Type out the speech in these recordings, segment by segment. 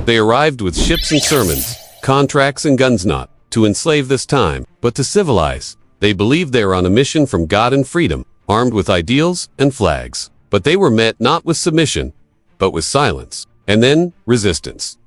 They arrived with ships and sermons, contracts and guns, not to enslave this time, but to civilize. They believed they were on a mission from God and freedom, armed with ideals and flags. But they were met not with submission, but with silence, and then resistance.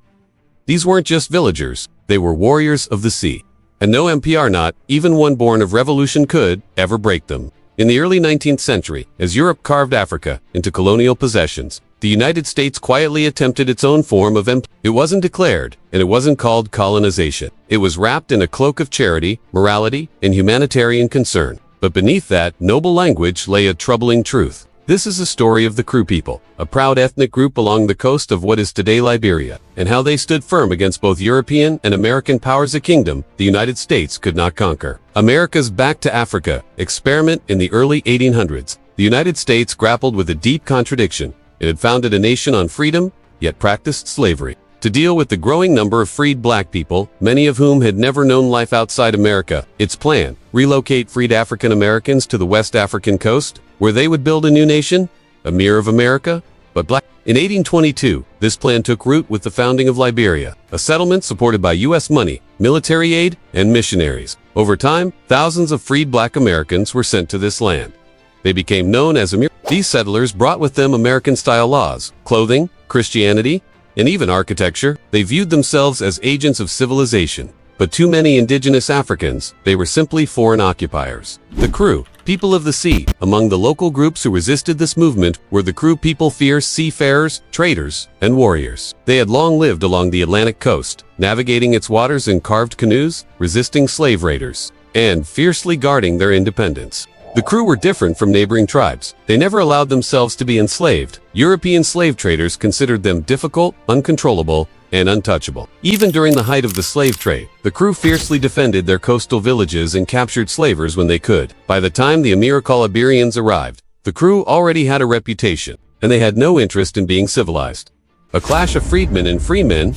These weren't just villagers, they were warriors of the sea. And no MPR, not even one born of revolution, could ever break them. In the early 19th century, as Europe carved Africa into colonial possessions, the United States quietly attempted its own form of empire. It wasn't declared, and it wasn't called colonization. It was wrapped in a cloak of charity, morality, and humanitarian concern. But beneath that noble language lay a troubling truth. This is a story of the Kru people, a proud ethnic group along the coast of what is today Liberia, and how they stood firm against both European and American powers. A kingdom the United States could not conquer. America's Back to Africa experiment in the early 1800s. The United States grappled with a deep contradiction. It had founded a nation on freedom, yet practiced slavery. To deal with the growing number of freed black people, many of whom had never known life outside America, its plan, relocate freed African Americans to the West African coast, where they would build a new nation, a mirror of America, but black. In 1822, this plan took root with the founding of Liberia, a settlement supported by U.S. money, military aid, and missionaries. Over time, thousands of freed black Americans were sent to this land. They became known as Americans. These settlers brought with them American-style laws, clothing, Christianity, and even architecture. They viewed themselves as agents of civilization. But too many indigenous Africans, they were simply foreign occupiers. The Kru, people of the sea. Among the local groups who resisted this movement were the Kru people, fierce seafarers, traders, and warriors. They had long lived along the Atlantic coast, navigating its waters in carved canoes, resisting slave raiders, and fiercely guarding their independence. The Kru were different from neighboring tribes. They never allowed themselves to be enslaved. European slave traders considered them difficult, uncontrollable, and untouchable. Even during the height of the slave trade, the Kru fiercely defended their coastal villages and captured slavers when they could. By the time the Americo-Liberians arrived, the Kru already had a reputation, and they had no interest in being civilized. A clash of freedmen and freemen,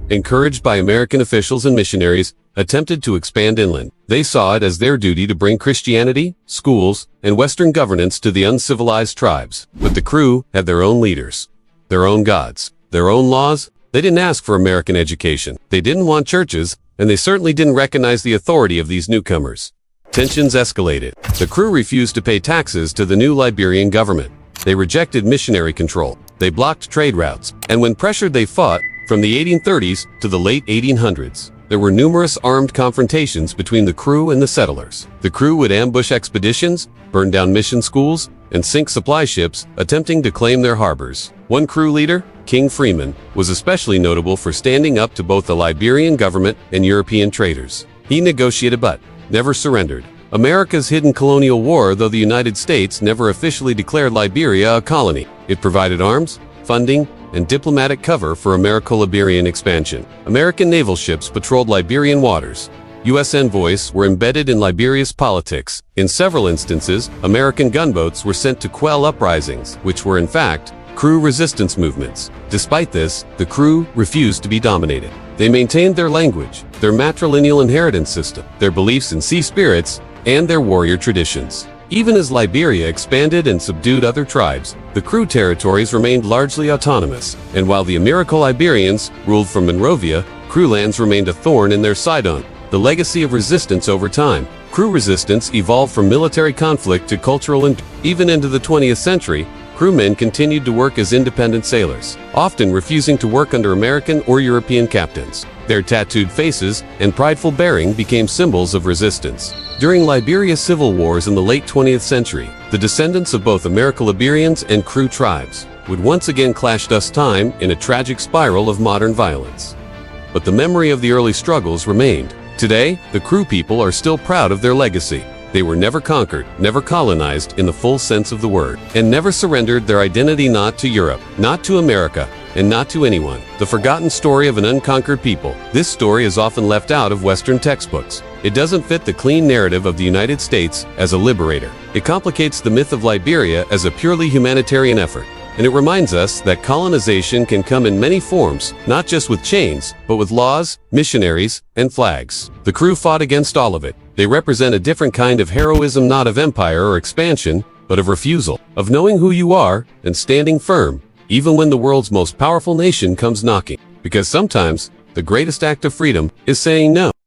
encouraged by American officials and missionaries, attempted to expand inland. They saw it as their duty to bring Christianity, schools, and Western governance to the uncivilized tribes. But the Kru had their own leaders, their own gods, their own laws. They didn't ask for American education. They didn't want churches, and they certainly didn't recognize the authority of these newcomers. Tensions escalated. The Kru refused to pay taxes to the new Liberian government. They rejected missionary control. They blocked trade routes. And when pressured, they fought. From the 1830s to the late 1800s, there were numerous armed confrontations between the Kru and the settlers. The Kru would ambush expeditions, burn down mission schools, and sink supply ships, attempting to claim their harbors. One Kru leader, King Freeman, was especially notable for standing up to both the Liberian government and European traders. He negotiated but never surrendered. America's hidden colonial war. Though the United States never officially declared Liberia a colony, it provided arms, funding, and diplomatic cover for Americo-Liberian expansion. American naval ships patrolled Liberian waters. U.S. envoys were embedded in Liberia's politics. In several instances, American gunboats were sent to quell uprisings, which were in fact Kru resistance movements. Despite this, the Kru refused to be dominated. They maintained their language, their matrilineal inheritance system, their beliefs in sea spirits, and their warrior traditions. Even as Liberia expanded and subdued other tribes, the Kru territories remained largely autonomous. And while the Americo-Liberians ruled from Monrovia, Kru lands remained a thorn in their side. On the legacy of resistance over time, Kru resistance evolved from military conflict to cultural and even into the 20th century, crewmen continued to work as independent sailors, often refusing to work under American or European captains. Their tattooed faces and prideful bearing became symbols of resistance. During Liberia's civil wars in the late 20th century, the descendants of both Americo-Liberians and Kru tribes would once again clash thus time in a tragic spiral of modern violence. But the memory of the early struggles remained. Today, the Kru people are still proud of their legacy. They were never conquered, never colonized in the full sense of the word, and never surrendered their identity, not to Europe, not to America, and not to anyone. The forgotten story of an unconquered people. This story is often left out of Western textbooks. It doesn't fit the clean narrative of the United States as a liberator. It complicates the myth of Liberia as a purely humanitarian effort. And it reminds us that colonization can come in many forms, not just with chains, but with laws, missionaries, and flags. The Kru fought against all of it. They represent a different kind of heroism, not of empire or expansion, but of refusal, of knowing who you are and standing firm, even when the world's most powerful nation comes knocking. Because sometimes, the greatest act of freedom is saying no.